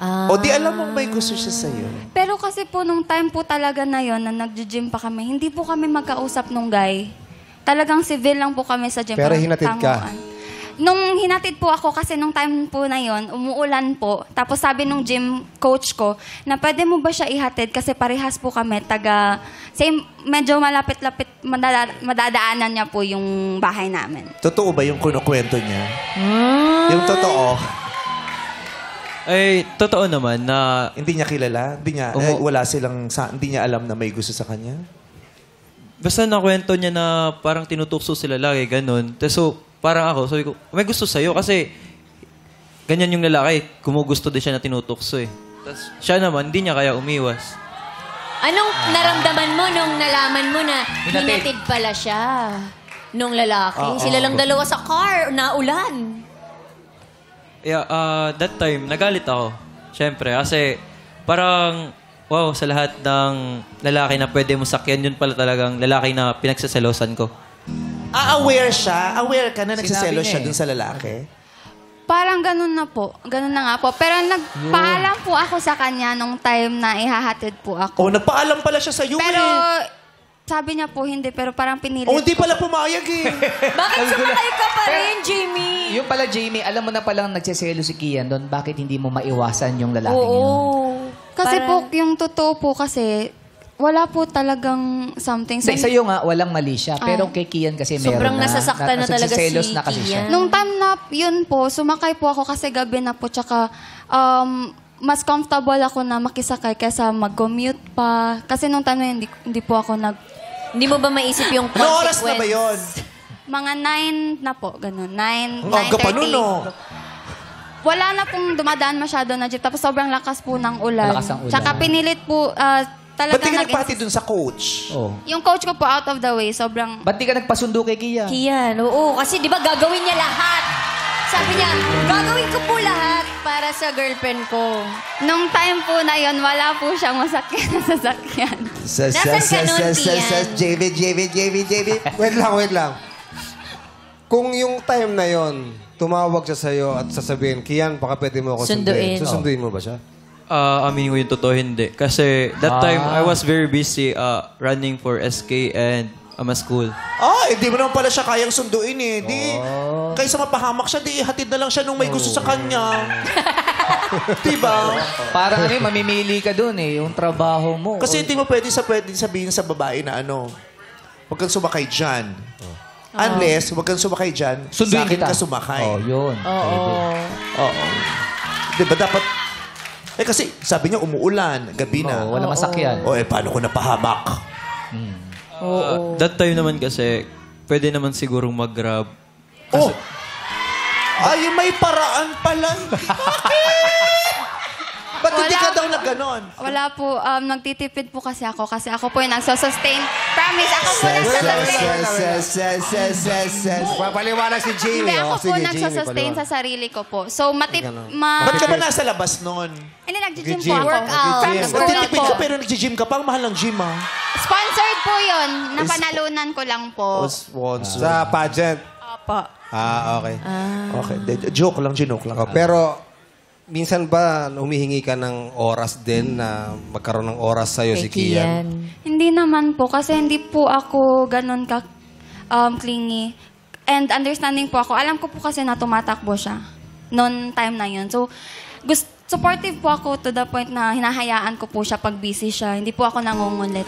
O di alam mong may gusto siya sa'yo. Pero kasi po, nung time po talaga na yon na nag-gym pa kami, hindi po kami magkausap nung guy. Talagang civil lang po kami sa gym. Pero hinatid ka? Nung hinatid po ako, kasi nung time po na yon, umuulan po. Tapos sabi nung gym coach ko, na pwede mo ba siya ihatid? Kasi parehas po kami, same, medyo malapit-lapit, madadaanan niya po yung bahay namin. Totoo ba yung kunukwento niya? Yung totoo? Ay, totoo naman na... Hindi niya kilala? Hindi niya, hindi niya alam na may gusto sa kanya? Basta nakwento niya na parang tinutukso sila lagi, ganun. So, parang ako, sabi ko, may gusto sa'yo kasi ganyan yung lalaki. Kumugusto din siya na tinutukso eh. Tapos siya naman, hindi niya kaya umiwas. Anong naramdaman mo nung nalaman mo na hinatid pala siya nung lalaki? Sila lang dalawa sa car, naulan. Yeah, that time, nagalit ako. Siyempre, kasi parang, wow, sa lahat ng lalaki na pwede mo sakyan, yun pala talagang lalaki na pinagsaselosan ko. Aware siya? Aware ka na nagsiselos siya dun sa lalaki? Parang ganun na po. Ganun na nga po. Pero nagpaalam po ako sa kanya nung time na ihahatid po ako. Nagpaalam pala siya sa'yo Pero sabi niya po hindi, pero parang pinilit. Hindi pala pumayag eh. Bakit sumakay ka pa rin, Jamie? Yung pala, Jamie, alam mo na palang nagsiselo si Kian doon, bakit hindi mo maiwasan yung lalaki Oo. yun? Kasi po, yung totoo po kasi, wala po talagang something. Sa'yo nga, walang mali siya. Pero kay Kian kasi meron sobrang nasasaktan na talaga si na kasi siya. Kian. Nung time na yun po, sumakay po ako kasi gabi na po, tsaka mas comfortable ako na makisakay kaysa mag-commute pa. Kasi nung time na yun, hindi po ako Hindi mo ba maisip yung consequence? Anong oras na ba yun? Mga 9 na po, ganun. 9, 9:30. Aga pa nun, no? Wala na pong dumadaan masyado na jeep. Tapos sobrang lakas po ng ulan. Malakas ang ulan. Tsaka pinilit po, Ba't talagang di ka nagpati dun sa coach? Oh. Yung coach ko po out of the way, sobrang... Ba't di ka nagpasundo kay Kian? Kian, oo. Kasi di ba gagawin niya lahat? Sabi niya, gagawin ko po lahat para sa girlfriend ko. Nung time po na yon, wala po siyang masakyan na sasakyan. Nasaan ka nun, Kian? JV. Wait lang. Kung yung time na yon, tumawag siya sa'yo at sasabihin, Kian, baka pwede mo ako sunduin. Susunduin mo ba siya? Aminin ko yung totoo, hindi. Kasi that time, I was very busy running for SK and school. Hindi mo naman pala siya kayang sunduin eh. Kaysa mapahamak siya, di hatid na lang siya nung may gusto sa kanya. Diba? Parang mamimili ka dun eh, yung trabaho mo. Kasi hindi mo pwede sabihin sa babae na huwag kang sumakay dyan. Unless, huwag kang sumakay dyan, sunduin sa akin kita. ka sumakay. Yun. Oo. Diba dapat... kasi sabi niya umuulan, gabi na. Wala masakyan. Paano ko napahamak? That time naman kasi, pwede naman sigurong mag-grab. May paraan pala. Bakit? Ba't hindi ka daw na ganon? Wala po, nagtitipid po kasi ako po yung nagsasustain. Promise, ako po nagsasustain. Papaliwanag si Jamie. Hindi, ako po nagsasustain sa sarili ko po. So, Ba't ka ba nasa labas nun? Hindi, nag-gym po ako. Workout. Nagtitipid ka pero nag-gym ka pa. Ang mahal ng gym, Sponsored po yun. Napanalunan ko lang po. Sa pageant. Opo. Okay. Okay. Joke lang. Pero, minsan ba humihingi ka ng oras din na magkaroon ng oras sa'yo si Kian? Hindi naman po. Kasi hindi po ako ganun clingy. And understanding po ako. Alam ko po kasi na tumatakbo siya. Noon time na yun. So, supportive po ako to the point na hinahayaan ko po siya pag busy siya. Hindi po ako nangungulit.